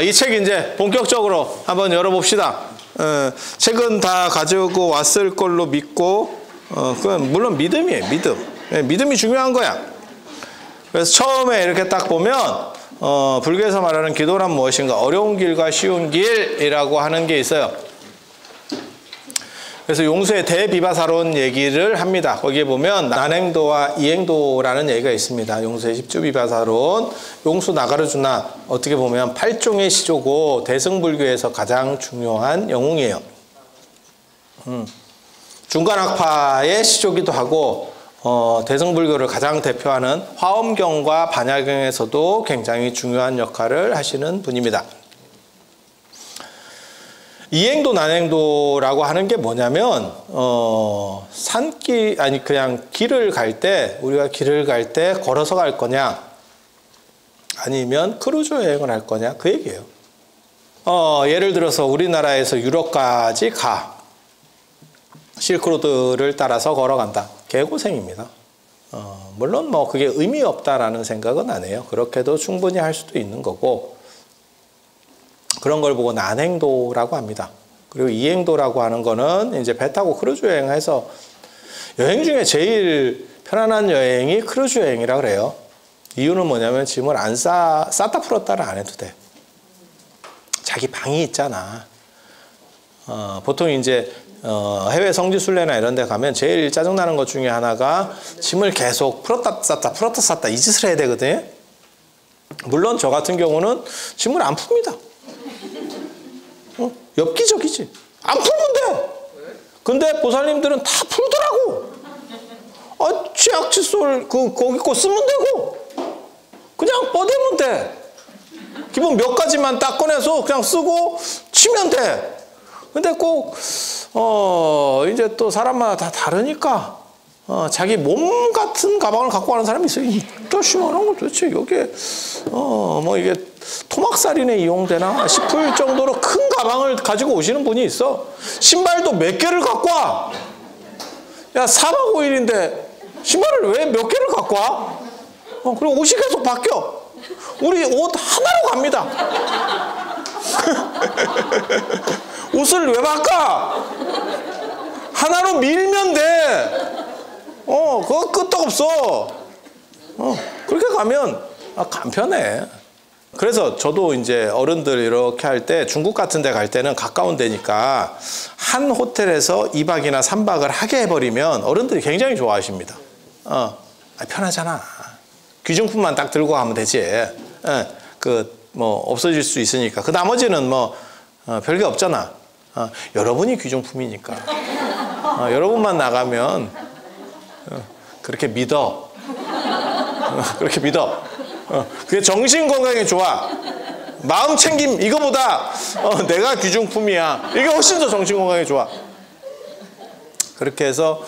이 책 이제 본격적으로 한번 열어봅시다. 책은 다 가지고 왔을 걸로 믿고, 그건 물론 믿음이에요. 믿음이 중요한 거야. 그래서 처음에 이렇게 딱 보면 불교에서 말하는 기도란 무엇인가, 어려운 길과 쉬운 길이라고 하는 게 있어요. 그래서 용수의 대비바사론 얘기를 합니다. 거기에 보면 난행도와 이행도라는 얘기가 있습니다. 용수의 십주비바사론, 용수 나가르주나 어떻게 보면 8종의 시조고 대승불교에서 가장 중요한 영웅이에요. 중간학파의 시조기도 하고 대승불교를 가장 대표하는 화엄경과 반야경에서도 굉장히 중요한 역할을 하시는 분입니다. 이행도 난행도라고 하는 게 뭐냐면 산길 아니 그냥 길을 갈 때, 우리가 길을 갈 때 걸어서 갈 거냐 아니면 크루즈 여행을 할 거냐, 그 얘기예요. 예를 들어서 우리나라에서 유럽까지 가, 실크로드를 따라서 걸어간다. 개고생입니다. 물론 뭐 그게 의미 없다라는 생각은 안 해요. 그렇게도 충분히 할 수도 있는 거고, 그런 걸 보고 난행도라고 합니다. 그리고 이행도라고 하는 거는 이제 배 타고 크루즈 여행해서, 여행 중에 제일 편안한 여행이 크루즈 여행이라 그래요. 이유는 뭐냐면 짐을 안 쌌다 풀었다를 안 해도 돼. 자기 방이 있잖아. 보통 이제 해외 성지순례나 이런 데 가면 제일 짜증나는 것 중에 하나가 짐을 계속 풀었다 쌌다 풀었다 쌌다 이 짓을 해야 되거든요. 물론 저 같은 경우는 짐을 안 풉니다. 엽기적이지. 안 풀면 돼. 근데 보살님들은 다 풀더라고. 치약 칫솔 거기 거 쓰면 되고 그냥 뻗으면 돼. 기본 몇 가지만 딱 꺼내서 그냥 쓰고 치면 돼. 근데 꼭 이제 또 사람마다 다 다르니까 자기 몸 같은 가방을 갖고 가는 사람이 있어요. 이따 심한 거 도대체 여기에 뭐 이게 토막살인에 이용되나 싶을 정도로 큰 가방을 가지고 오시는 분이 있어. 신발도 몇 개를 갖고 와. 야, 4박 5일인데 신발을 왜 몇 개를 갖고 와? 그리고 옷이 계속 바뀌어. 우리 옷 하나로 갑니다. 옷을 왜 바꿔? 하나로 밀면 돼. 그거 끄떡 없어. 그렇게 가면 간편해. 그래서 저도 이제 어른들 이렇게 할 때 중국 같은 데 갈 때는 가까운 데니까 한 호텔에서 2박이나 3박을 하게 해버리면 어른들이 굉장히 좋아하십니다. 편하잖아. 귀중품만 딱 들고 가면 되지. 뭐 없어질 수 있으니까. 그 나머지는 뭐 별게 없잖아. 여러분이 귀중품이니까. 여러분만 나가면 그렇게 믿어. 그렇게 믿어. 그게 정신 건강에 좋아. 마음 챙김 이거보다 내가 귀중품이야. 이게 훨씬 더 정신 건강에 좋아. 그렇게 해서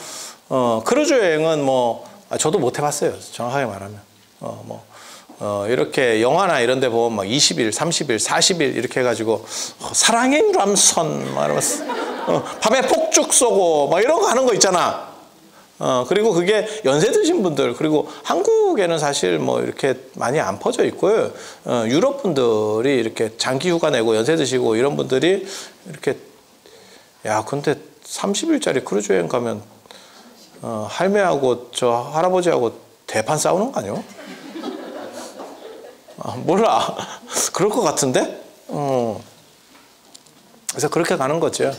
크루즈 여행은 뭐 저도 못 해봤어요. 정확하게 말하면. 이렇게 영화나 이런 데 보면 막 20일, 30일, 40일 이렇게 해가지고 사랑의 유람선 막 이러면서 밤에 폭죽 쏘고 막 이런 거 하는 거 있잖아. 그리고 그게 연세 드신 분들, 그리고 한국에는 사실 뭐 이렇게 많이 안 퍼져 있고요. 유럽 분들이 이렇게 장기 휴가 내고 연세 드시고 이런 분들이 이렇게, 야, 근데 30일짜리 크루즈 여행 가면 할매하고 저 할아버지하고 대판 싸우는 거 아니야? 몰라. 그럴 것 같은데? 그래서 그렇게 가는 거죠.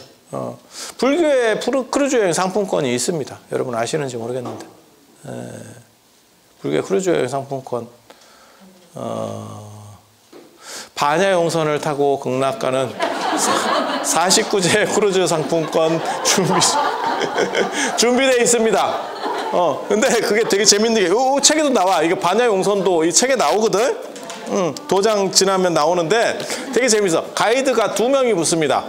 불교의 크루즈 여행 상품권이 있습니다. 여러분 아시는지 모르겠는데. 불교의 크루즈 여행 상품권. 반야용선을 타고 극락가는 49제 크루즈 상품권 준비되어 있습니다. 근데 그게 되게 재밌는 게, 이 책에도 나와. 이게 반야용선도 이 책에 나오거든? 도장 지나면 나오는데 되게 재밌어. 가이드가 2명이 붙습니다.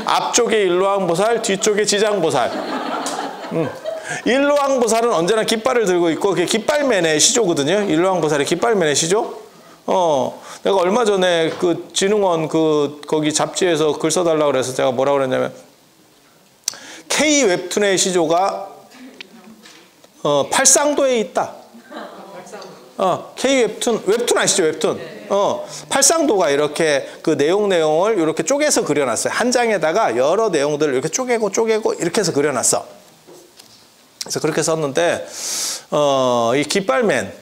앞쪽에 일로왕보살, 뒤쪽에 지장보살. 일로왕보살은 언제나 깃발을 들고 있고 그게 깃발맨의 시조거든요. 일로왕보살의 깃발맨의 시조. 내가 얼마 전에 그 진흥원 거기 잡지에서 글 써달라고 그래서 제가 뭐라고 그랬냐면, K 웹툰의 시조가 팔상도에 있다. K 웹툰 아시죠? 웹툰. 팔상도가 이렇게 그 내용을 이렇게 쪼개서 그려놨어요. 한 장에다가 여러 내용들을 이렇게 쪼개고 이렇게 해서 그려놨어. 그래서 그렇게 썼는데, 이 깃발맨,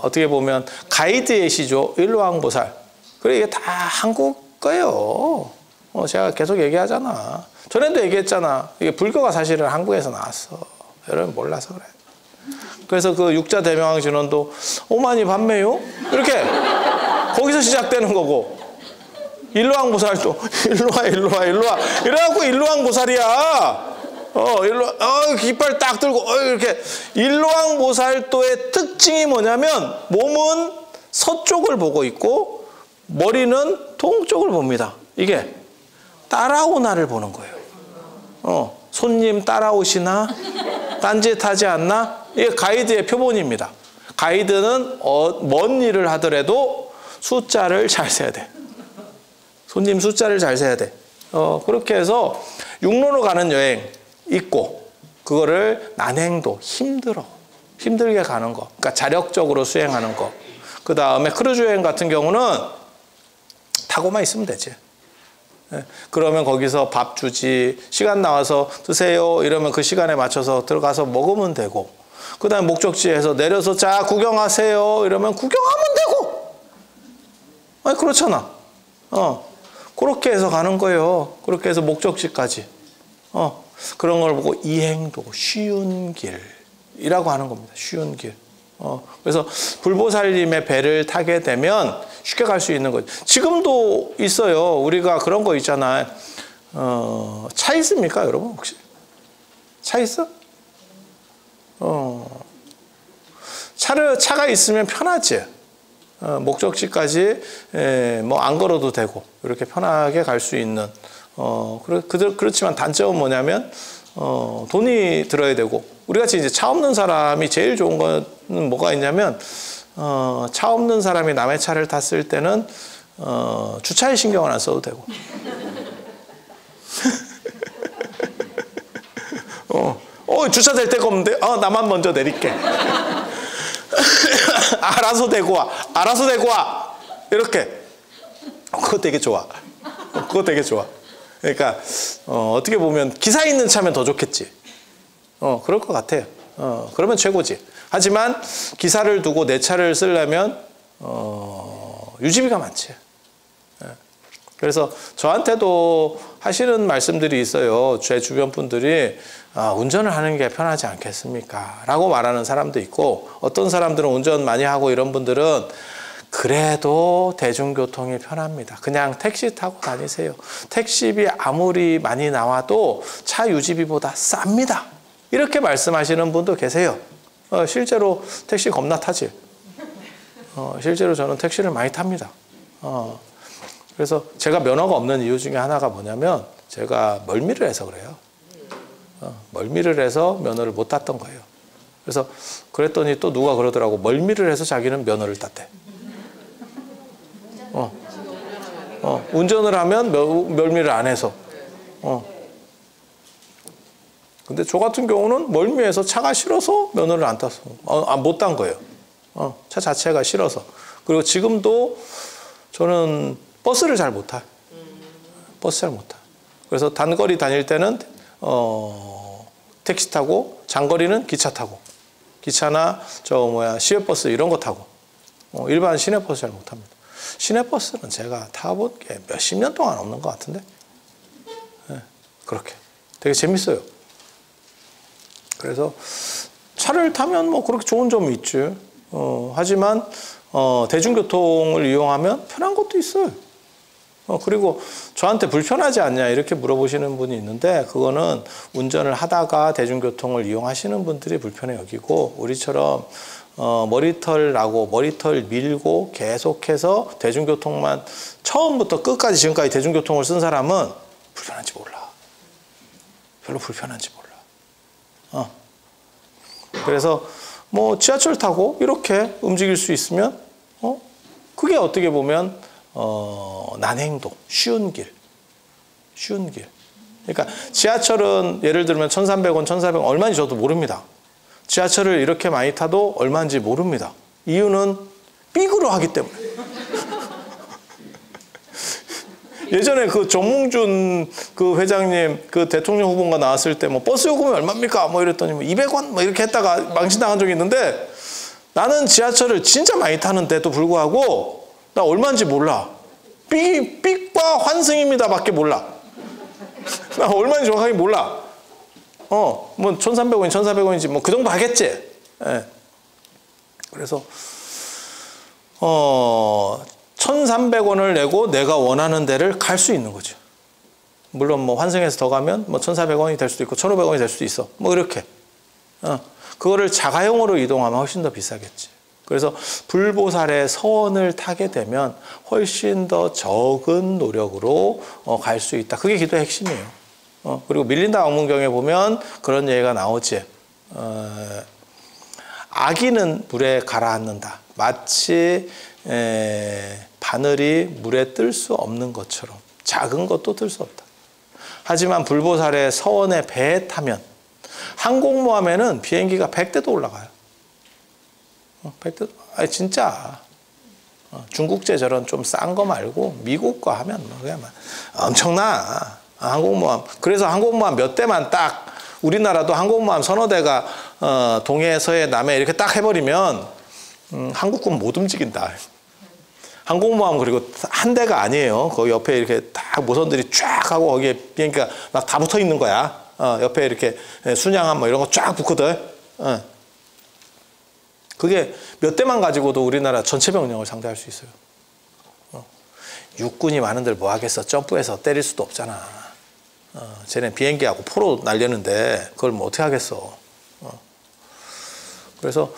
어떻게 보면 가이드의 시조, 일로왕보살. 그리고 이게 다 한국 거예요. 제가 계속 얘기하잖아. 전에도 얘기했잖아. 이게 불교가 사실은 한국에서 나왔어. 여러분 몰라서 그래. 그래서 그 육자 대명왕 진원도 오만이 반매요? 이렇게 거기서 시작되는 거고, 일로왕보살도 일로와 이래갖고 일로왕보살이야. 깃발 딱 들고 이렇게. 일로왕보살도의 특징이 뭐냐면 몸은 서쪽을 보고 있고 머리는 동쪽을 봅니다. 이게 따라오나를 보는 거예요. 손님 따라오시나? 딴짓하지 않나? 이게 가이드의 표본입니다. 가이드는 먼 일을 하더라도 숫자를 잘 세야 돼. 손님 숫자를 잘 세야 돼. 그렇게 해서 육로로 가는 여행 있고, 그거를 난행도, 힘들게 가는 거, 그러니까 자력적으로 수행하는 거. 그 다음에 크루즈 여행 같은 경우는 타고만 있으면 되지. 그러면 거기서 밥 주지, 시간 나와서 드세요 이러면 그 시간에 맞춰서 들어가서 먹으면 되고, 그 다음에 목적지에서 내려서 자 구경하세요 이러면 구경하면 되고. 아니 그렇잖아. 그렇게 해서 가는 거예요. 그렇게 해서 목적지까지. 그런 걸 보고 이행도, 쉬운 길이라고 하는 겁니다. 쉬운 길. 그래서 불보살님의 배를 타게 되면 쉽게 갈 수 있는 거죠. 지금도 있어요. 우리가 그런 거 있잖아요. 차 있습니까, 여러분? 혹시? 차 있어? 차가 있으면 편하지. 목적지까지 뭐 안 걸어도 되고 이렇게 편하게 갈 수 있는. 그렇지만 단점은 뭐냐면 돈이 들어야 되고, 우리같이 이제 차 없는 사람이 제일 좋은 거는 뭐가 있냐면, 차 없는 사람이 남의 차를 탔을 때는 주차에 신경을 안 써도 되고. 주차될 데가 없는데 나만 먼저 내릴게. 알아서 대고 와 이렇게. 그거 되게 좋아. 그러니까 어떻게 보면 기사 있는 차면 더 좋겠지. 그럴 것 같아요. 그러면 최고지. 하지만 기사를 두고 내 차를 쓰려면 유지비가 많지. 그래서 저한테도 하시는 말씀들이 있어요. 제 주변 분들이 운전을 하는 게 편하지 않겠습니까? 라고 말하는 사람도 있고, 어떤 사람들은 운전 많이 하고 이런 분들은 그래도 대중교통이 편합니다. 그냥 택시 타고 다니세요. 택시비 아무리 많이 나와도 차 유지비보다 쌉니다. 이렇게 말씀하시는 분도 계세요. 실제로 택시 겁나 타지. 실제로 저는 택시를 많이 탑니다. 그래서 제가 면허가 없는 이유 중에 하나가 뭐냐면, 제가 멀미를 해서 그래요. 멀미를 해서 면허를 못 땄던 거예요. 그래서 그랬더니 또 누가 그러더라고. 멀미를 해서 자기는 면허를 땄대. 운전을 하면 멀미를 안 해서. 근데 저 같은 경우는 멀미해서 차가 싫어서 면허를 안 땄어. 못 딴 거예요. 차 자체가 싫어서. 그리고 지금도 저는 버스를 잘 못 타. 버스 잘 못 타. 그래서 단거리 다닐 때는 택시 타고, 장거리는 기차 타고, 기차나 시외버스 이런 거 타고, 일반 시내버스 잘 못 탑니다. 시내버스는 제가 타본 게 몇십 년 동안 없는 것 같은데, 그렇게 되게 재밌어요. 그래서 차를 타면 뭐 그렇게 좋은 점이 있지. 하지만 대중교통을 이용하면 편한 것도 있어요. 그리고 저한테 불편하지 않냐 이렇게 물어보시는 분이 있는데, 그거는 운전을 하다가 대중교통을 이용하시는 분들이 불편해 여기고, 우리처럼 머리털 나고 머리털 밀고 계속해서 대중교통만 처음부터 끝까지 지금까지 대중교통을 쓴 사람은 불편한지 몰라. 별로 불편한지 몰라. 그래서 뭐 지하철 타고 이렇게 움직일 수 있으면 그게 어떻게 보면 난행도, 쉬운 길. 그러니까 지하철은 예를 들면 1,300원, 1,400원 얼마인지 저도 모릅니다. 지하철을 이렇게 많이 타도 얼마인지 모릅니다. 이유는 삐그러 하기 때문에. 예전에 그 정몽준 그 회장님 그 대통령 후보가 나왔을 때 뭐 버스 요금이 얼마입니까? 뭐 이랬더니 뭐 200원 뭐 이렇게 했다가 망신당한 적이 있는데 나는 지하철을 진짜 많이 타는데도 불구하고 나 얼마인지 몰라. 삑과 환승입니다 밖에 몰라. 나 얼마인지 정확하게 몰라. 뭐 1,300원이 1,400원인지 뭐 그 정도 하겠지. 예. 그래서 1,300원을 내고 내가 원하는 데를 갈 수 있는 거죠. 물론 뭐 환승해서 더 가면 뭐 1,400원이 될 수도 있고 1,500원이 될 수도 있어. 뭐 이렇게. 그거를 자가용으로 이동하면 훨씬 더 비싸겠지. 그래서 불보살의 서원을 타게 되면 훨씬 더 적은 노력으로 갈 수 있다. 그게 기도의 핵심이에요. 그리고 밀린다 왕문경에 보면 그런 얘기가 나오지. 아기는 물에 가라앉는다. 마치 바늘이 물에 뜰 수 없는 것처럼 작은 것도 뜰 수 없다. 하지만 불보살의 서원의 배에 타면 항공모함에는 비행기가 100대도 올라가요. 100대, 아니 진짜 중국제 저런 좀 싼 거 말고 미국 거 하면 그냥 엄청나. 항공모함. 그래서 항공모함 몇 대만 딱 우리나라도 항공모함 서너 대가 동해, 서해, 남해 이렇게 딱 해버리면 한국군 못 움직인다. 항공모함 그리고 한 대가 아니에요. 거기 옆에 이렇게 딱 모선들이 쫙 하고 거기에 비행기가 막 다 붙어 있는 거야. 옆에 이렇게 순양함 뭐 이런 거 쫙 붙거든. 그게 몇 대만 가지고도 우리나라 전체 병력을 상대할 수 있어요. 육군이 많은들 뭐 하겠어. 점프해서 때릴 수도 없잖아. 쟤네 비행기하고 포로 날렸는데 그걸 뭐 어떻게 하겠어. 그래서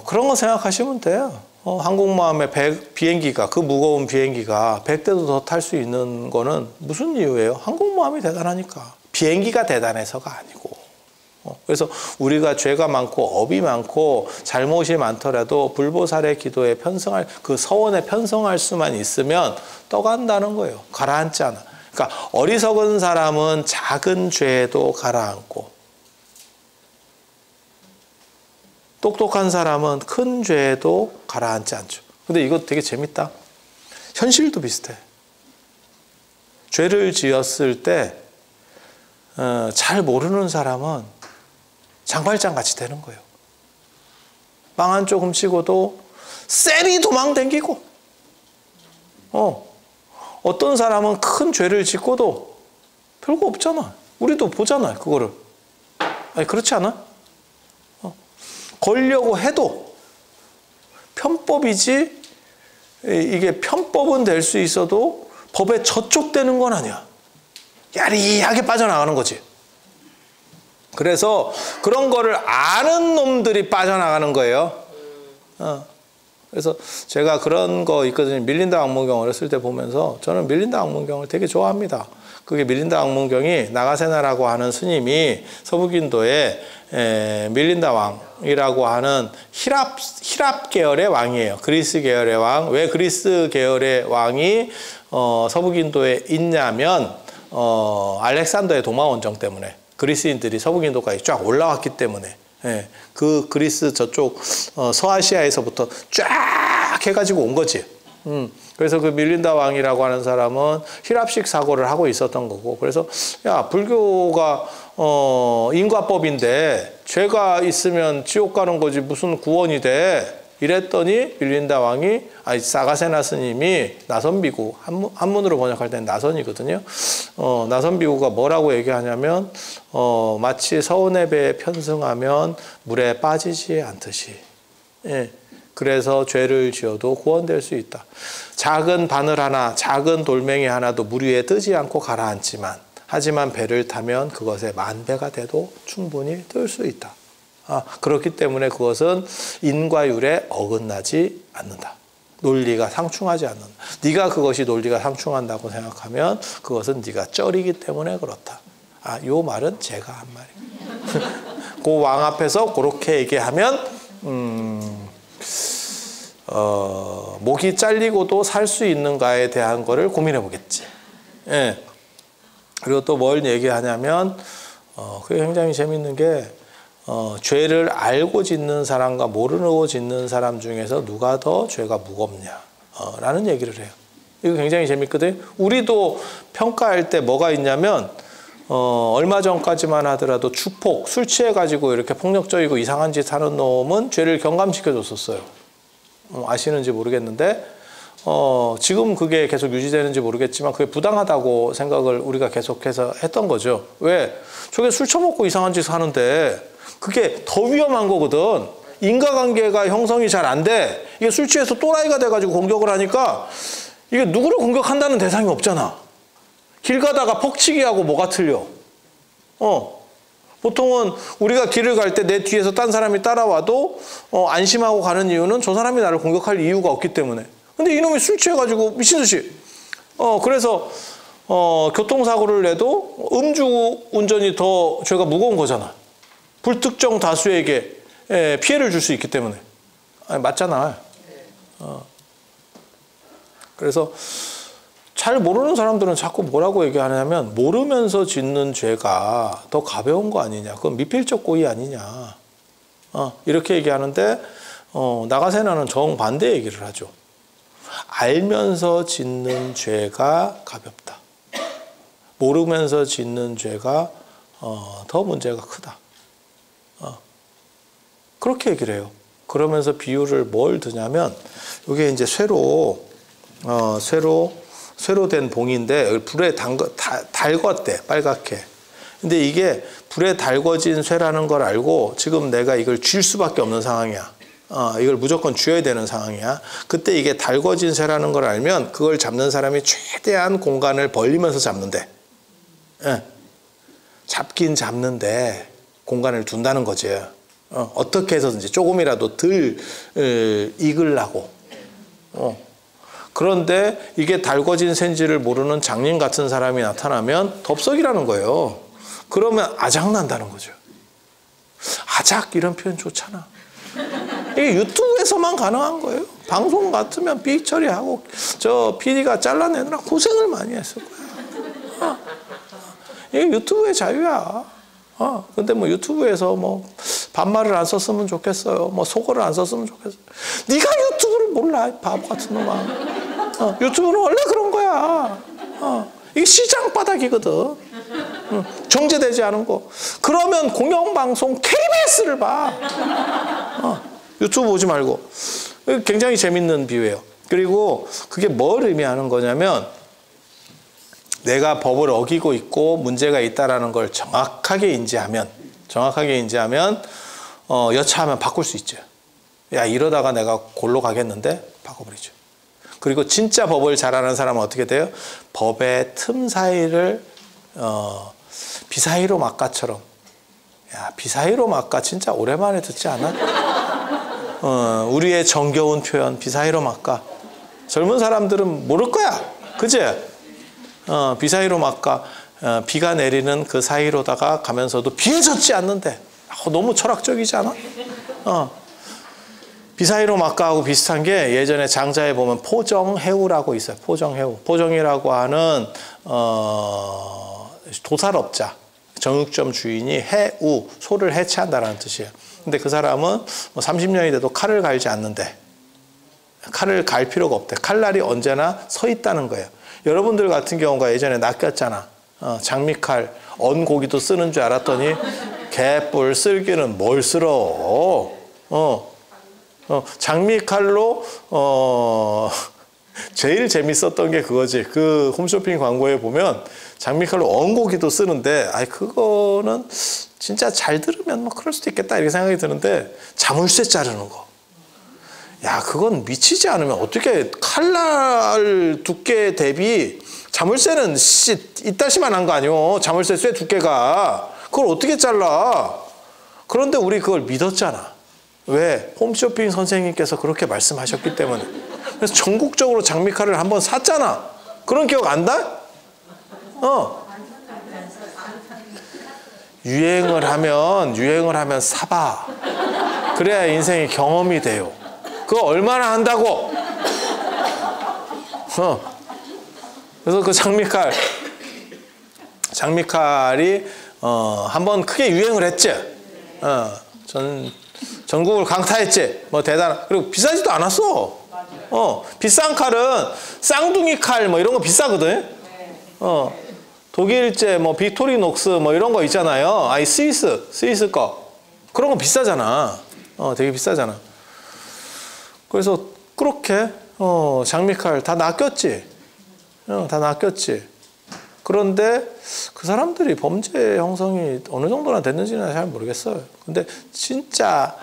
그런 거 생각하시면 돼요. 항공모함의 비행기가 그 무거운 비행기가 100대도 더 탈 수 있는 거는 무슨 이유예요? 항공모함이 대단하니까. 비행기가 대단해서가 아니고. 그래서 우리가 죄가 많고 업이 많고 잘못이 많더라도 불보살의 기도에 편성할 그 서원에 편성할 수만 있으면 떠간다는 거예요. 가라앉지 않아. 그러니까 어리석은 사람은 작은 죄에도 가라앉고 똑똑한 사람은 큰 죄에도 가라앉지 않죠. 근데 이거 되게 재밌다. 현실도 비슷해. 죄를 지었을 때 잘 모르는 사람은 장발장 같이 되는 거예요. 빵 한 조금 치고도 쎄리 도망 댕기고 어떤 사람은 큰 죄를 짓고도 별거 없잖아. 우리도 보잖아 그거를. 아니 그렇지 않아? 걸려고 해도 편법이지 이게 편법은 될 수 있어도 법에 저촉되는 건 아니야. 야리하게 빠져나가는 거지. 그래서 그런 거를 아는 놈들이 빠져나가는 거예요. 그래서 제가 그런 거 있거든요. 밀린다 왕문경 어렸을 때 보면서 저는 밀린다 왕문경을 되게 좋아합니다. 그게 밀린다 왕문경이 나가세나라고 하는 스님이 서북인도에 밀린다 왕이라고 하는 히랍 계열의 왕이에요. 그리스 계열의 왕. 왜 그리스 계열의 왕이 서북인도에 있냐면 알렉산더의 도마 원정 때문에 그리스인들이 서북인도까지 쫙 올라왔기 때문에 그 그리스 저쪽 서아시아에서부터 쫙 해가지고 온 거지. 그래서 그 밀린다 왕이라고 하는 사람은 히랍식 사고를 하고 있었던 거고 그래서 야 불교가 인과법인데 죄가 있으면 지옥 가는 거지 무슨 구원이 돼. 이랬더니 밀린다 왕이 사가세나 스님이 나선비구 한문으로 번역할 때는 나선이거든요. 나선비구가 뭐라고 얘기하냐면 마치 서운의 배에 편승하면 물에 빠지지 않듯이 그래서 죄를 지어도 구원될 수 있다. 작은 바늘 하나 작은 돌멩이 하나도 물 위에 뜨지 않고 가라앉지만 하지만 배를 타면 그것에 만배가 돼도 충분히 뜰 수 있다. 그렇기 때문에 그것은 인과율에 어긋나지 않는다. 논리가 상충하지 않는다. 네가 그것이 논리가 상충한다고 생각하면 그것은 네가 쩔이기 때문에 그렇다. 요 말은 제가 한 말이에요. 그 왕 앞에서 그렇게 얘기하면 목이 잘리고도 살 수 있는가에 대한 거를 고민해 보겠지. 그리고 또 뭘 얘기하냐면 그게 굉장히 재밌는 게 죄를 알고 짓는 사람과 모르고 짓는 사람 중에서 누가 더 죄가 무겁냐 라는 얘기를 해요. 이거 굉장히 재밌거든요. 우리도 평가할 때 뭐가 있냐면 얼마 전까지만 하더라도 주폭, 술 취해가지고 이렇게 폭력적이고 이상한 짓 하는 놈은 죄를 경감시켜줬었어요. 아시는지 모르겠는데 지금 그게 계속 유지되는지 모르겠지만 그게 부당하다고 생각을 우리가 계속해서 했던 거죠. 왜? 저게 술 처먹고 이상한 짓 하는데 그게 더 위험한 거거든. 인과관계가 형성이 잘 안 돼. 이게 술 취해서 또라이가 돼가지고 공격을 하니까 이게 누구를 공격한다는 대상이 없잖아. 길 가다가 퍽치기하고 뭐가 틀려. 보통은 우리가 길을 갈 때 내 뒤에서 딴 사람이 따라와도 안심하고 가는 이유는 저 사람이 나를 공격할 이유가 없기 때문에. 근데 이놈이 술 취해가지고 미친 듯이. 그래서 교통사고를 내도 음주운전이 더 죄가 무거운 거잖아. 불특정 다수에게 피해를 줄 수 있기 때문에. 아니, 맞잖아. 그래서 잘 모르는 사람들은 자꾸 뭐라고 얘기하냐면 모르면서 짓는 죄가 더 가벼운 거 아니냐. 그건 미필적 고의 아니냐. 이렇게 얘기하는데 나가세나는 정반대 얘기를 하죠. 알면서 짓는 죄가 가볍다. 모르면서 짓는 죄가 더 문제가 크다. 그렇게 얘기를 해요. 그러면서 비유를 뭘 드냐면 이게 이제 쇠로 된 봉인데 불에 달궜대 빨갛게. 근데 이게 불에 달궈진 쇠라는 걸 알고 지금 내가 이걸 쥘 수밖에 없는 상황이야. 이걸 무조건 쥐어야 되는 상황이야. 그때 이게 달궈진 쇠라는 걸 알면 그걸 잡는 사람이 최대한 공간을 벌리면서 잡는데. 잡긴 잡는데 공간을 둔다는 거지. 어떻게 해서든지 조금이라도 덜 익으려고. 그런데 이게 달궈진 샌지를 모르는 장님 같은 사람이 나타나면 덥석이라는 거예요. 그러면 아작난다는 거죠. 아작 이런 표현 좋잖아. 이게 유튜브에서만 가능한 거예요. 방송 같으면 삑 처리하고 저 PD가 잘라내느라 고생을 많이 했을 거야. 이게 유튜브의 자유야. 근데 뭐 유튜브에서 뭐 반말을 안 썼으면 좋겠어요. 뭐 속어를 안 썼으면 좋겠어요. 네가 유튜브를 몰라, 바보 같은 놈아. 유튜브는 원래 그런 거야. 이게 시장 바닥이거든. 정제되지 않은 거. 그러면 공영방송 KBS를 봐. 유튜브 보지 말고. 굉장히 재밌는 비유예요. 그리고 그게 뭘 의미하는 거냐면 내가 법을 어기고 있고 문제가 있다는 걸 정확하게 인지하면 여차하면 바꿀 수 있죠. 야, 이러다가 내가 골로 가겠는데 바꿔버리죠. 그리고 진짜 법을 잘 아는 사람은 어떻게 돼요? 법의 틈 사이를 비사이로 막가처럼. 야, 비사이로 막가 진짜 오랜만에 듣지 않아? 우리의 정겨운 표현 비사이로 막가. 젊은 사람들은 모를 거야. 그치? 비사이로 막가. 비가 내리는 그 사이로다가 가면서도 비에 젖지 않는데. 너무 철학적이지 않아? 비사이로 막가하고 비슷한 게 예전에 장자에 보면 포정해우라고 있어요. 포정해우. 포정이라고 하는 도살업자, 정육점 주인이 해우, 소를 해체한다는 뜻이에요. 근데 그 사람은 뭐 30년이 돼도 칼을 갈지 않는데 칼을 갈 필요가 없대. 칼날이 언제나 서 있다는 거예요. 여러분들 같은 경우가 예전에 낚였잖아. 장미칼, 언 고기도 쓰는 줄 알았더니 개뿔 쓸기는 뭘 쓸어. 장미칼로 제일 재밌었던 게 그거지. 그 홈쇼핑 광고에 보면 장미칼로 언고기도 쓰는데 그거는 진짜 잘 들으면 뭐 그럴 수도 있겠다 이렇게 생각이 드는데 자물쇠 자르는 거. 야, 그건 미치지 않으면 어떻게 칼날 두께 대비 자물쇠는 이따시만한 거 아니오. 자물쇠 쇠 두께가. 그걸 어떻게 잘라. 그런데 우리 그걸 믿었잖아. 왜? 홈쇼핑 선생님께서 그렇게 말씀하셨기 때문에. 그래서 전국적으로 장미칼을 한번 샀잖아. 그런 기억 안 나? 유행을 하면 사봐. 그래야 인생의 경험이 돼요. 그거 얼마나 한다고? 그래서 그 장미칼이 한번 크게 유행을 했지. 전국을 강타했지. 뭐 대단한. 그리고 비싸지도 않았어. 비싼 칼은 쌍둥이 칼 뭐 이런 거 비싸거든. 독일제 뭐 빅토리녹스 뭐 이런 거 있잖아요. 아니 스위스 거 그런 거 비싸잖아. 되게 비싸잖아. 그래서 그렇게 장미칼 다 낚였지. 다 낚였지. 그런데 그 사람들이 범죄 형성이 어느 정도나 됐는지는 잘 모르겠어요. 근데 진짜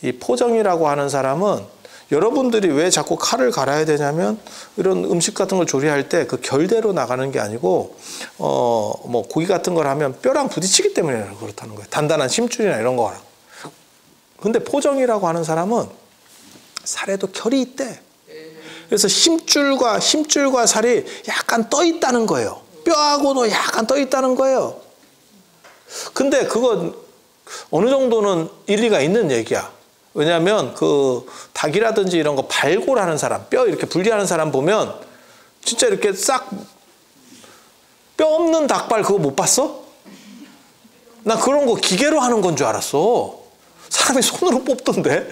이 포정이라고 하는 사람은 여러분들이 왜 자꾸 칼을 갈아야 되냐면 이런 음식 같은 걸 조리할 때 그 결대로 나가는 게 아니고 뭐 고기 같은 걸 하면 뼈랑 부딪히기 때문에 그렇다는 거예요. 단단한 심줄이나 이런 거랑. 근데 포정이라고 하는 사람은 살에도 결이 있대. 그래서 힘줄과 살이 약간 떠 있다는 거예요. 뼈하고도 약간 떠 있다는 거예요. 근데 그건 어느 정도는 일리가 있는 얘기야. 왜냐하면 그 닭이라든지 이런 거 발골하는 사람, 뼈 이렇게 분리하는 사람 보면 진짜 이렇게 싹 뼈 없는 닭발 그거 못 봤어? 나 그런 거 기계로 하는 건 줄 알았어. 사람이 손으로 뽑던데.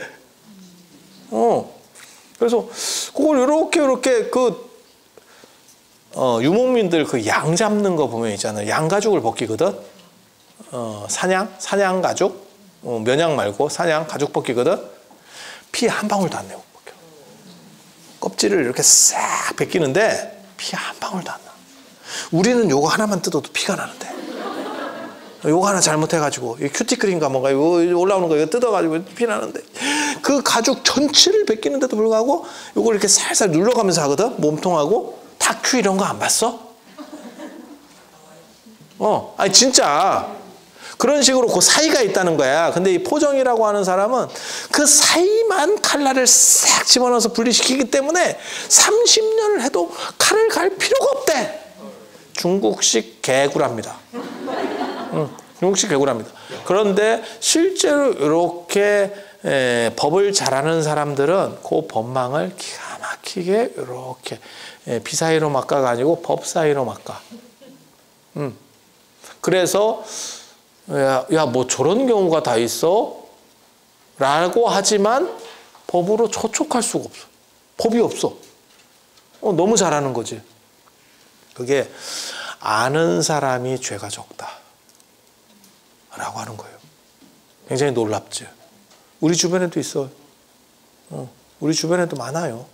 그래서 그걸 이렇게 그 유목민들 그 양 잡는 거 보면 있잖아요. 양 가죽을 벗기거든. 사냥 가죽. 면양 말고 사냥 가죽 벗기거든. 피 한 방울도 안 내고 벗겨. 껍질을 이렇게 싹 벗기는데 피 한 방울도 안 나. 우리는 요거 하나만 뜯어도 피가 나는데. 요거 하나 잘못해가지고 큐티클인가 뭔가 이거 올라오는 거 이거 뜯어가지고 피 나는데 그 가죽 전체를 벗기는데도 불구하고 요걸 이렇게 살살 눌러가면서 하거든. 몸통하고. 다큐 이런 거 안 봤어? 아니 진짜 그런 식으로 그 사이가 있다는 거야. 근데 이 포정이라고 하는 사람은 그 사이만 칼날을 싹 집어넣어서 분리시키기 때문에 30년을 해도 칼을 갈 필요가 없대. 중국식 개구랍니다. 중국식 개구랍니다. 그런데 실제로 이렇게 법을 잘하는 사람들은 그 법망을 기가 막히게 이렇게 비 사이로 막가가 아니고 법 사이로 막가. 그래서 야, 뭐 저런 경우가 다 있어? 라고 하지만 법으로 초촉할 수가 없어. 법이 없어. 너무 잘하는 거지. 그게 아는 사람이 죄가 적다. 라고 하는 거예요. 굉장히 놀랍지. 우리 주변에도 있어. 우리 주변에도 많아요.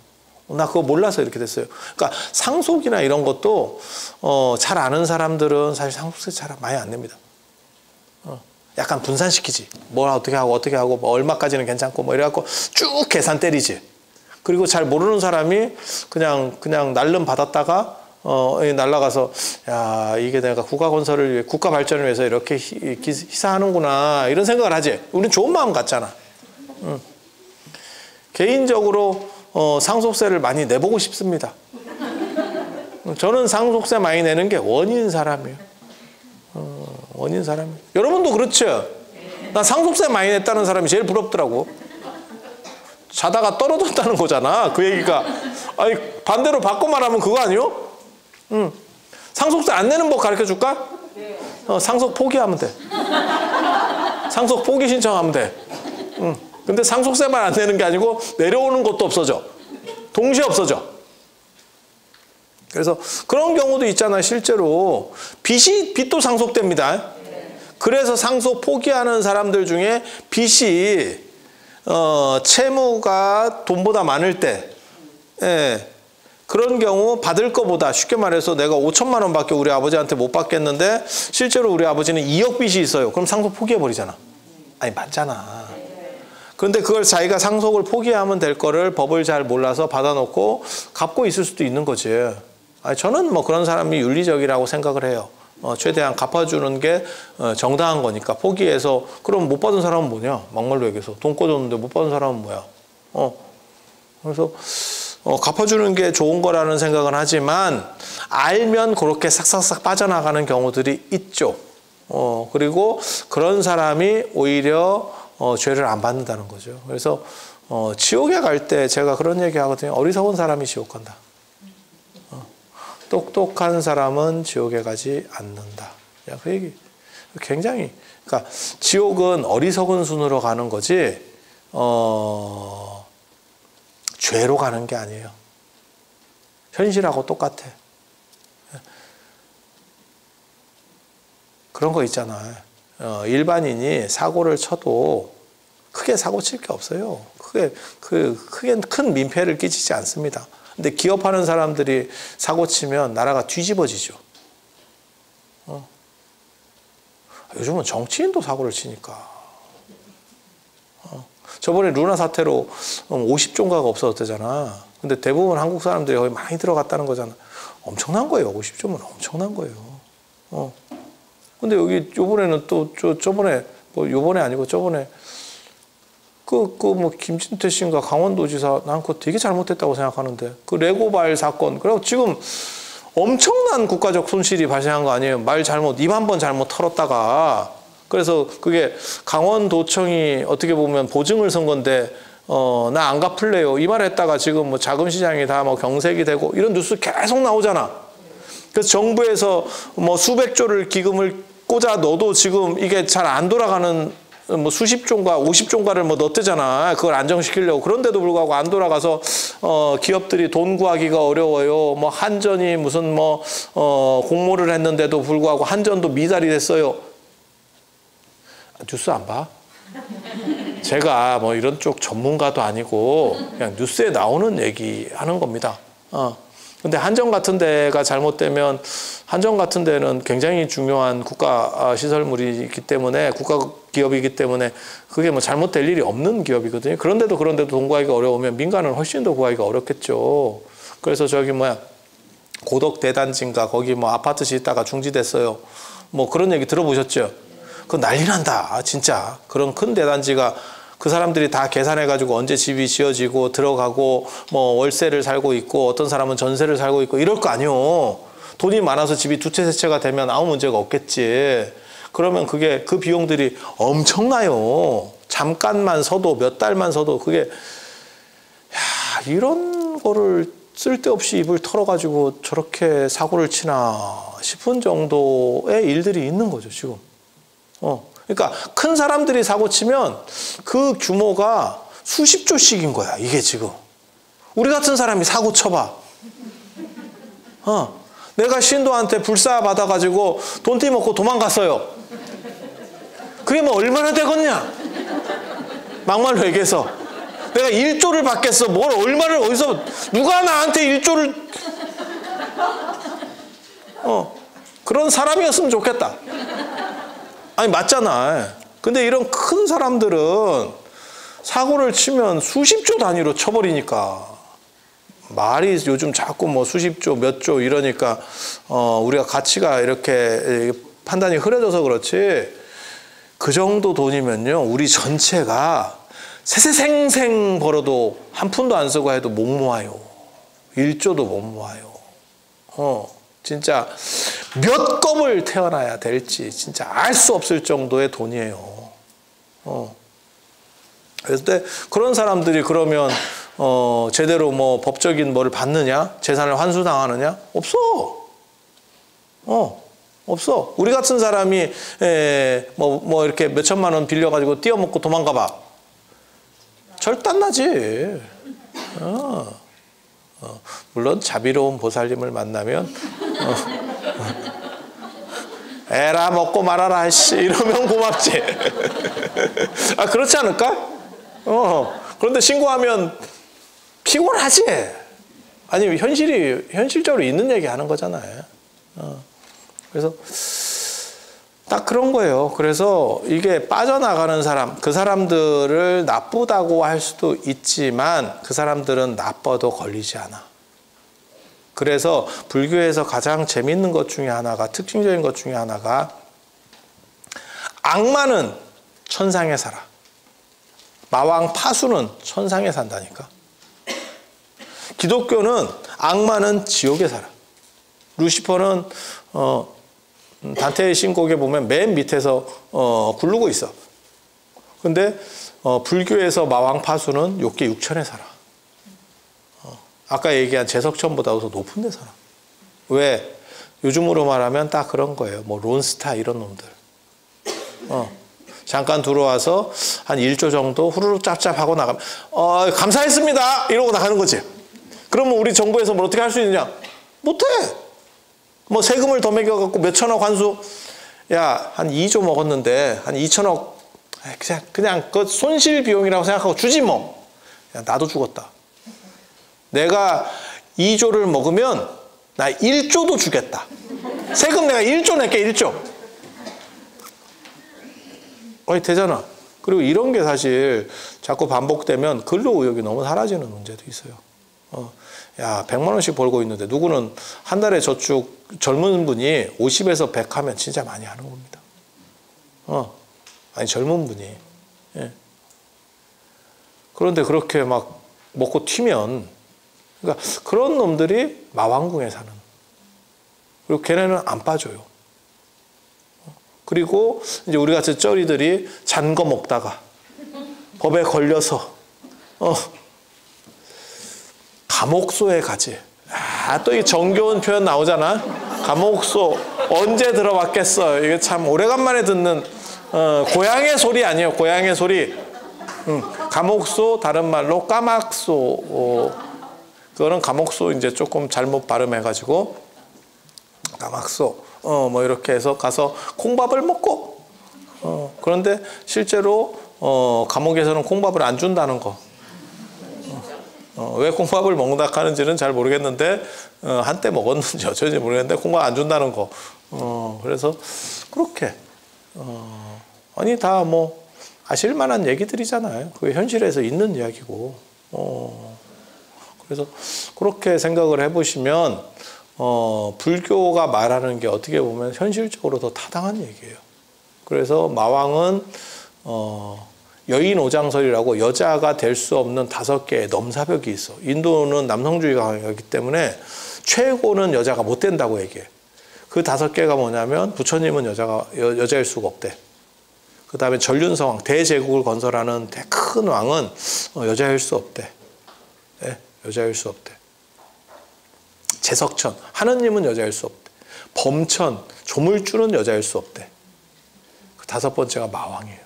나 그거 몰라서 이렇게 됐어요. 그러니까 상속이나 이런 것도 잘 아는 사람들은 사실 상속세 잘 많이 안 냅니다. 약간 분산시키지. 뭘 어떻게 하고 뭐 얼마까지는 괜찮고 뭐 이래갖고 쭉 계산 때리지. 그리고 잘 모르는 사람이 그냥 날름 받았다가 날라가서 야 이게 내가 국가건설을 위해 국가 발전을 위해서 이렇게 희사하는구나 이런 생각을 하지. 우린 좋은 마음 같잖아. 개인적으로 상속세를 많이 내보고 싶습니다. 저는 상속세 많이 내는 게 원인 사람이에요. 원인 사람이에요. 여러분도 그렇죠? 나 상속세 많이 냈다는 사람이 제일 부럽더라고. 자다가 떨어졌다는 거잖아. 그 얘기가. 아니 반대로 바꿔 말하면 그거 아니요? 상속세 안 내는 법 가르쳐 줄까? 상속 포기하면 돼. 상속 포기 신청하면 돼. 근데 상속세만 안 내는 게 아니고 내려오는 것도 없어져. 동시에 없어져. 그래서 그런 경우도 있잖아. 실제로 빚도 상속됩니다. 그래서 상속 포기하는 사람들 중에 빚이 채무가 돈보다 많을 때 그런 경우 받을 거보다 쉽게 말해서 내가 5천만 원밖에 우리 아버지한테 못 받겠는데 실제로 우리 아버지는 2억 빚이 있어요. 그럼 상속 포기해버리잖아. 아니 맞잖아. 그런데 그걸 자기가 상속을 포기하면 될 거를 법을 잘 몰라서 받아놓고 갚고 있을 수도 있는 거지. 아니, 저는 뭐 그런 사람이 윤리적이라고 생각을 해요. 최대한 갚아주는 게 정당한 거니까. 포기해서 그럼 못 받은 사람은 뭐냐? 막말로 얘기해서 돈 꿔줬는데 못 받은 사람은 뭐야? 그래서 갚아주는 게 좋은 거라는 생각은 하지만 알면 그렇게 싹싹싹 빠져나가는 경우들이 있죠. 그리고 그런 사람이 오히려 죄를 안 받는다는 거죠. 그래서 지옥에 갈 때 제가 그런 얘기 하거든요. 어리석은 사람이 지옥 간다. 똑똑한 사람은 지옥에 가지 않는다. 그 얘기. 굉장히 그러니까 지옥은 어리석은 순으로 가는 거지 죄로 가는 게 아니에요. 현실하고 똑같아. 그런 거 있잖아요. 일반인이 사고를 쳐도 크게 사고 칠 게 없어요. 크게 큰 민폐를 끼치지 않습니다. 근데 기업하는 사람들이 사고 치면 나라가 뒤집어지죠. 요즘은 정치인도 사고를 치니까. 저번에 루나 사태로 50종가가 없어졌대잖아. 근데 대부분 한국 사람들이 거기 많이 들어갔다는 거잖아. 엄청난 거예요. 50조면 엄청난 거예요. 근데 여기 요번에는 또 저번에 요번에 아니고 저번에 뭐 김진태 씨인가 강원도지사 난 그거 되게 잘못했다고 생각하는데 그 레고발 사건 그리고 지금 엄청난 국가적 손실이 발생한 거 아니에요. 입 한 번 잘못 털었다가 그래서 그게 강원도청이 어떻게 보면 보증을 선 건데 나 안 갚을래요 이 말 했다가 지금 뭐 자금시장이 다 뭐 경색이 되고 이런 뉴스 계속 나오잖아. 그래서 정부에서 뭐 수백 조를 기금을 꽂아 넣어도 지금 이게 잘 안 돌아가는 뭐 수십 종가, 50종가를 뭐 넣었대잖아. 그걸 안정시키려고. 그런데도 불구하고 안 돌아가서 기업들이 돈 구하기가 어려워요. 뭐 한전이 무슨 공모를 했는데도 불구하고 한전도 미달이 됐어요. 뉴스 안 봐? 제가 뭐 이런 쪽 전문가도 아니고 그냥 뉴스에 나오는 얘기 하는 겁니다. 근데 한전 같은 데가 잘못되면 한전 같은 데는 굉장히 중요한 국가 시설물이기 때문에 국가 기업이기 때문에 그게 뭐 잘못될 일이 없는 기업이거든요. 그런데도 돈 구하기가 어려우면 민간은 훨씬 더 구하기가 어렵겠죠. 그래서 저기 고덕 대단지인가 거기 뭐 아파트 짓다가 중지됐어요. 뭐 그런 얘기 들어보셨죠? 그거 난리 난다. 진짜. 그런 큰 대단지가 그 사람들이 다 계산해가지고 언제 집이 지어지고 들어가고 뭐 월세를 살고 있고 어떤 사람은 전세를 살고 있고 이럴 거 아니요. 돈이 많아서 집이 두 채, 세 채가 되면 아무 문제가 없겠지. 그러면 그 비용들이 엄청나요. 잠깐만 서도 몇 달만 서도 그게 이런 거를 쓸데없이 입을 털어가지고 저렇게 사고를 치나 싶은 정도의 일들이 있는 거죠 지금. 그러니까 큰 사람들이 사고 치면 그 규모가 수십 조씩인 거야 이게 지금. 우리 같은 사람이 사고 쳐봐. 내가 신도한테 불사 받아가지고 돈 떼먹고 도망갔어요. 그게 뭐 얼마나 되겠냐? 막말로 얘기해서 내가 1조를 받겠어. 뭘 얼마를 어디서 누가 나한테 1조를 그런 사람이었으면 좋겠다. 아니 맞잖아. 근데 이런 큰 사람들은 사고를 치면 수십조 단위로 쳐버리니까 말이 요즘 자꾸 뭐 수십조 몇 조 이러니까 우리가 가치가 이렇게 판단이 흐려져서 그렇지 그 정도 돈이면요 우리 전체가 세세생생 벌어도 한 푼도 안 쓰고 해도 못 모아요. 1조도 못 모아요. 진짜 몇 겁을 태어나야 될지 진짜 알 수 없을 정도의 돈이에요. 그래서 그런 사람들이 그러면 제대로 뭐 법적인 뭐를 받느냐? 재산을 환수당하느냐? 없어. 없어. 우리 같은 사람이 뭐 이렇게 몇 천만 원 빌려가지고 띄어먹고 도망가 봐. 절단나지. 물론 자비로운 보살님을 만나면 에라 먹고 말아라 이러면 고맙지. 그렇지 않을까? 그런데 신고하면 피곤하지. 아니 현실적으로 있는 얘기 하는 거잖아요. 그래서 딱 그런 거예요. 그래서 이게 빠져나가는 사람, 그 사람들을 나쁘다고 할 수도 있지만 그 사람들은 나빠도 걸리지 않아. 그래서 불교에서 가장 재밌는 것 중에 하나가 특징적인 것 중에 하나가 악마는 천상에 살아. 마왕 파수는 천상에 산다니까. 기독교는 악마는 지옥에 살아. 루시퍼는 단테의 신곡에 보면 맨 밑에서 굴르고 있어. 근데 불교에서 마왕 파수는 욕계 6천에 살아. 아까 얘기한 제석천보다도 더 높은 데 살아. 왜? 요즘으로 말하면 딱 그런 거예요. 뭐 론스타 이런 놈들. 잠깐 들어와서 한 1조 정도 후루룩 짭짭하고 나가면 감사했습니다 이러고 나가는 거지. 그러면 우리 정부에서 뭘 어떻게 할 수 있느냐? 못해. 뭐 세금을 더 매겨갖고 몇 천억 환수, 야 한 2조 먹었는데 한 2천억 그냥 그 손실 비용이라고 생각하고 주지 뭐. 야, 나도 죽었다. 내가 2조를 먹으면 나 1조도 주겠다. 세금 내가 1조 낼게. 1조. 되잖아. 그리고 이런 게 사실 자꾸 반복되면 근로의욕이 너무 사라지는 문제도 있어요. 야 100만 원씩 벌고 있는데 누구는 한 달에 저축 젊은 분이 50에서 100 하면 진짜 많이 하는 겁니다. 아니 젊은 분이. 예. 그런데 그렇게 막 먹고 튀면, 그러니까 그런 놈들이 마왕궁에 사는. 그리고 걔네는 안 빠져요. 그리고 이제 우리 같은 쩌리들이 잔 거 먹다가 법에 걸려서 감옥소에 가지. 또 이 정겨운 표현 나오잖아. 감옥소 언제 들어봤겠어. 이게 참 오래간만에 듣는 고향의 소리 아니에요. 고향의 소리. 감옥소, 다른 말로 까막소. 그거는 감옥소 이제 조금 잘못 발음해가지고 까막소. 뭐 이렇게 해서 가서 콩밥을 먹고. 그런데 실제로 감옥에서는 콩밥을 안 준다는 거. 왜 콩밥을 먹는다 하는지는 잘 모르겠는데 한때 먹었는지 어쩐지 모르겠는데 콩밥 안 준다는 거. 그래서 그렇게 아니 다 뭐 아실 만한 얘기들이잖아요. 그게 현실에서 있는 이야기고. 그래서 그렇게 생각을 해보시면 불교가 말하는 게 어떻게 보면 현실적으로 더 타당한 얘기예요. 그래서 마왕은 여인 오장설이라고 여자가 될 수 없는 5개의 넘사벽이 있어. 인도는 남성주의가 강하기 때문에 최고는 여자가 못 된다고 얘기해. 그 5개가 뭐냐면 부처님은 여자일 수가 없대. 그 다음에 전륜성왕, 대제국을 건설하는 큰 왕은 여자일 수 없대. 네, 여자일 수 없대. 제석천, 하느님은 여자일 수 없대. 범천, 조물주는 여자일 수 없대. 그 5번째가 마왕이에요.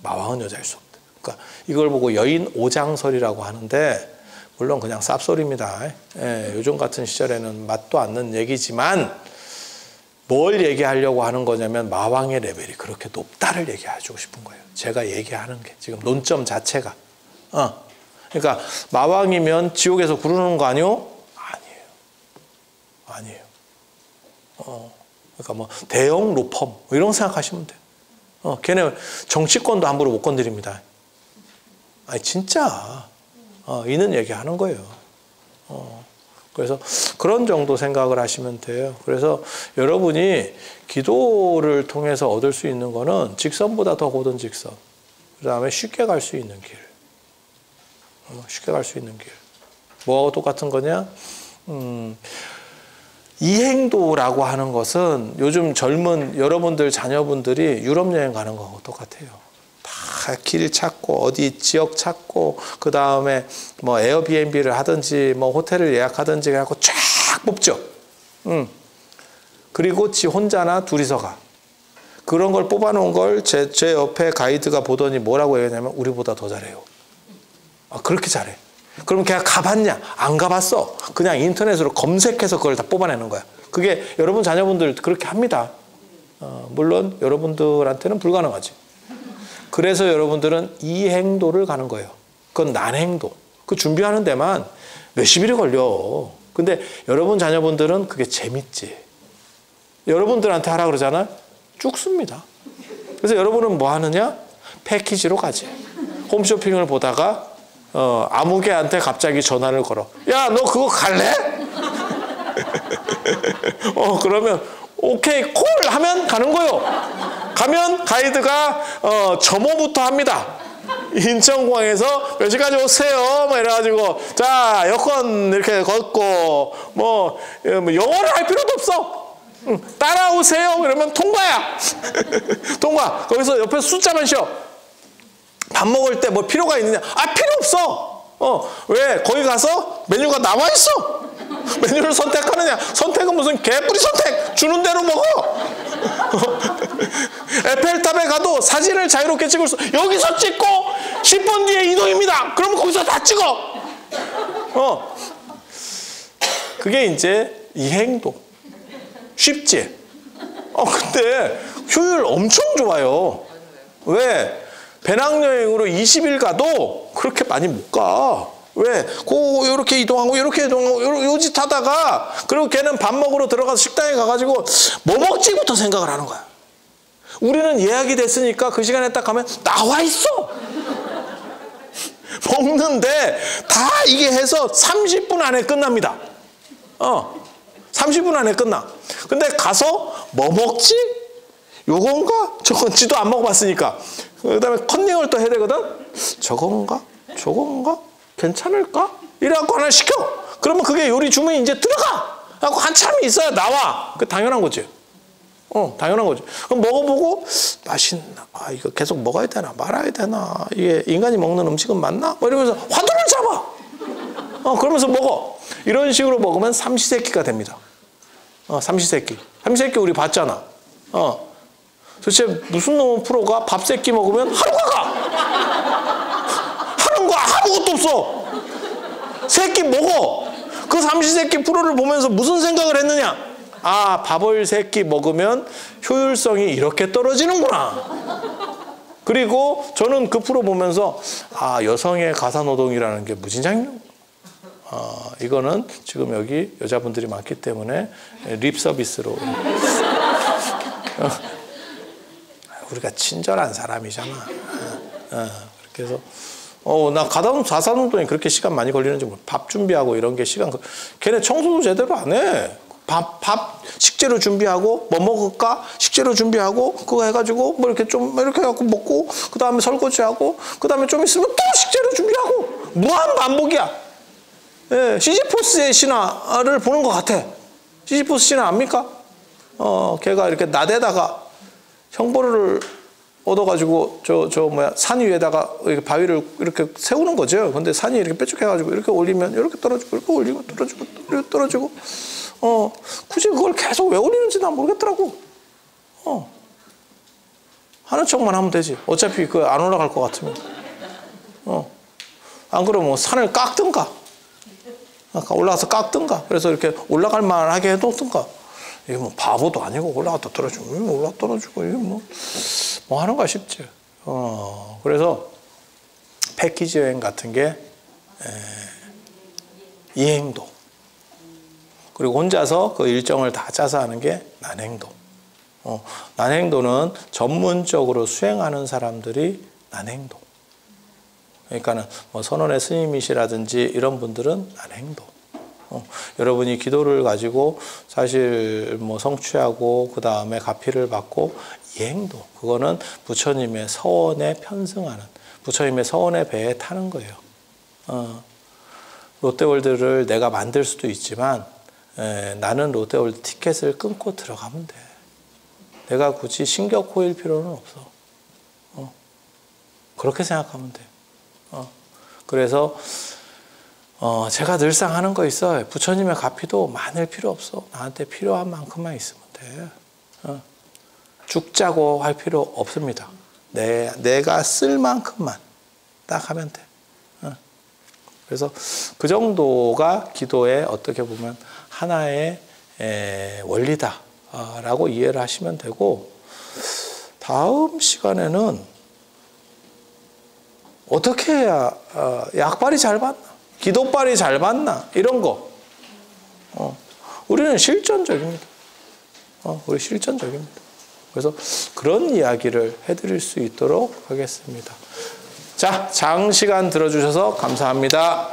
마왕은 여자일 수 없대. 그러니까 이걸 보고 여인 오장설이라고 하는데 물론 그냥 쌉소리입니다. 예, 요즘 같은 시절에는 맞도 않는 얘기지만 뭘 얘기하려고 하는 거냐면 마왕의 레벨이 그렇게 높다를 얘기해주고 싶은 거예요. 제가 얘기하는 게 지금 논점 자체가. 그러니까 마왕이면 지옥에서 구르는 거 아니요? 아니에요. 그러니까 뭐 대형 로펌 뭐 이런 거 생각하시면 돼요. 걔네 정치권도 함부로 못 건드립니다. 아니 진짜 있는 얘기 하는 거예요. 그래서 그런 정도 생각을 하시면 돼요. 그래서 여러분이 기도를 통해서 얻을 수 있는 거는 직선보다 더 고든 직선. 그 다음에 쉽게 갈 수 있는 길. 쉽게 갈 수 있는 길. 뭐하고 똑같은 거냐? 이행도라고 하는 것은 요즘 젊은 여러분들 자녀분들이 유럽 여행 가는 거하고 똑같아요. 다 길 찾고 어디 지역 찾고 그 다음에 뭐 에어비앤비를 하든지 뭐 호텔을 예약하든지 해갖고 쫙 뽑죠. 그리고 지 혼자나 둘이서 가. 그런 걸 뽑아놓은 걸 제 옆에 가이드가 보더니 뭐라고 얘기하냐면 우리보다 더 잘해요. 그렇게 잘해. 그럼 걔가 가봤냐? 안 가봤어. 그냥 인터넷으로 검색해서 그걸 다 뽑아내는 거야. 그게 여러분 자녀분들 그렇게 합니다. 물론 여러분들한테는 불가능하지. 그래서 여러분들은 이행도를 가는 거예요. 그건 난행도. 그 준비하는 데만 몇십일이 걸려. 근데 여러분 자녀분들은 그게 재밌지. 여러분들한테 하라 그러잖아? 쭉 씁니다. 그래서 여러분은 뭐 하느냐? 패키지로 가지. 홈쇼핑을 보다가 아무개한테 갑자기 전화를 걸어. 야, 너 그거 갈래? 그러면 오케이 콜 하면 가는 거요. 가면 가이드가 점호부터 합니다. 인천공항에서 몇 시까지 오세요? 뭐 이래가지고 자 여권 이렇게 걷고 뭐 영어를 할 필요도 없어. 따라오세요. 그러면 통과야. 통과. 거기서 옆에 숫자만 쉬어. 밥 먹을 때 뭐 필요가 있느냐? 필요 없어. 왜? 거기 가서 메뉴가 나와 있어. 메뉴를 선택하느냐? 선택은 무슨 개뿌리 선택. 주는 대로 먹어. 에펠탑에 가도 사진을 자유롭게 찍을 수, 여기서 찍고 10분 뒤에 이동입니다. 그러면 거기서 다 찍어. 그게 이제 이행도. 쉽지? 근데 효율 엄청 좋아요. 왜? 배낭여행으로 20일 가도 그렇게 많이 못 가. 왜? 요렇게 이동하고 요렇게 이동하고 요짓 하다가, 그리고 걔는 밥 먹으러 들어가서 식당에 가가지고 뭐 먹지부터 생각을 하는 거야. 우리는 예약이 됐으니까 그 시간에 딱 가면 나와 있어. 먹는데 다 이게 해서 30분 안에 끝납니다. 30분 안에 끝나. 근데 가서 뭐 먹지? 요건가? 저건지도 안 먹어봤으니까. 그 다음에 컨닝을 또 해야 되거든? 저건가? 저건가? 괜찮을까? 이래갖고 하나 시켜. 그러면 그게 요리 주문이 이제 들어가. 하고 한참이 있어야 나와. 그 당연한 거지. 당연한 거지. 그럼 먹어보고 맛있나? 이거 계속 먹어야 되나? 말아야 되나? 이게 인간이 먹는 음식은 맞나? 뭐 이러면서 화두를 잡아. 그러면서 먹어. 이런 식으로 먹으면 삼시세끼가 됩니다. 삼시세끼. 삼시세끼 우리 봤잖아. 도대체 무슨 놈의 프로가 밥 세끼 먹으면 하루가 가. 하는 거 아무것도 없어. 세끼 먹어. 그 삼시세끼 프로를 보면서 무슨 생각을 했느냐? 밥을 세끼 먹으면 효율성이 이렇게 떨어지는구나. 그리고 저는 그 프로 보면서 여성의 가사노동이라는 게 무진장이구나. 이거는 지금 여기 여자분들이 많기 때문에 립 서비스로 우리가 친절한 사람이잖아. 그렇게 해서 나 가사노동이 그렇게 시간 많이 걸리는지 몰라. 밥 준비하고 이런 게 시간, 걔네 청소도 제대로 안 해. 밥 식재료 준비하고 뭐 먹을까 식재료 준비하고 그거 해가지고 뭐 이렇게 좀 이렇게 해갖고 먹고, 그 다음에 설거지하고, 그 다음에 좀 있으면 또 식재료 준비하고, 무한 반복이야. 시지포스의 신화를 보는 것 같아. 시지포스 신화 압니까? 걔가 이렇게 나대다가 형벌을 얻어가지고 산 위에다가 이렇게 바위를 이렇게 세우는 거죠. 근데 산이 이렇게 뾰족해가지고 이렇게 올리면 이렇게 떨어지고, 이렇게 올리고 떨어지고, 이렇게 떨어지고. 굳이 그걸 계속 왜 올리는지 난 모르겠더라고. 하는 척만 하면 되지. 어차피 그 안 올라갈 것 같으면. 안 그러면 산을 깎든가. 올라가서 깎든가. 그래서 이렇게 올라갈 만하게 해놓든가. 이게 뭐 바보도 아니고 올라갔다 떨어지고, 올라갔다 떨어지고, 이게 뭐 하는 거야 싶지. 그래서 패키지 여행 같은 게 이행도. 그리고 혼자서 그 일정을 다 짜서 하는 게 난행도. 난행도는 전문적으로 수행하는 사람들이 난행도. 그러니까는 뭐 선원의 스님이시라든지 이런 분들은 난행도. 여러분이 기도를 가지고 사실 뭐 성취하고 그 다음에 가피를 받고 이행도. 그거는 부처님의 서원에 편승하는, 부처님의 서원의 배에 타는 거예요. 롯데월드를 내가 만들 수도 있지만 나는 롯데월드 티켓을 끊고 들어가면 돼. 내가 굳이 신경 코일 필요는 없어. 그렇게 생각하면 돼. 그래서 제가 늘상 하는 거 있어. 부처님의 가피도 많을 필요 없어. 나한테 필요한 만큼만 있으면 돼. 죽자고 할 필요 없습니다. 내가 쓸 만큼만 딱 하면 돼. 그래서 그 정도가 기도의 어떻게 보면 하나의 원리다라고 이해를 하시면 되고, 다음 시간에는 어떻게 해야 약발이 잘 받나, 기도발이 잘 받나, 이런 거. 우리는 실전적입니다. 우리 실전적입니다. 그래서 그런 이야기를 해드릴 수 있도록 하겠습니다. 자, 장시간 들어주셔서 감사합니다.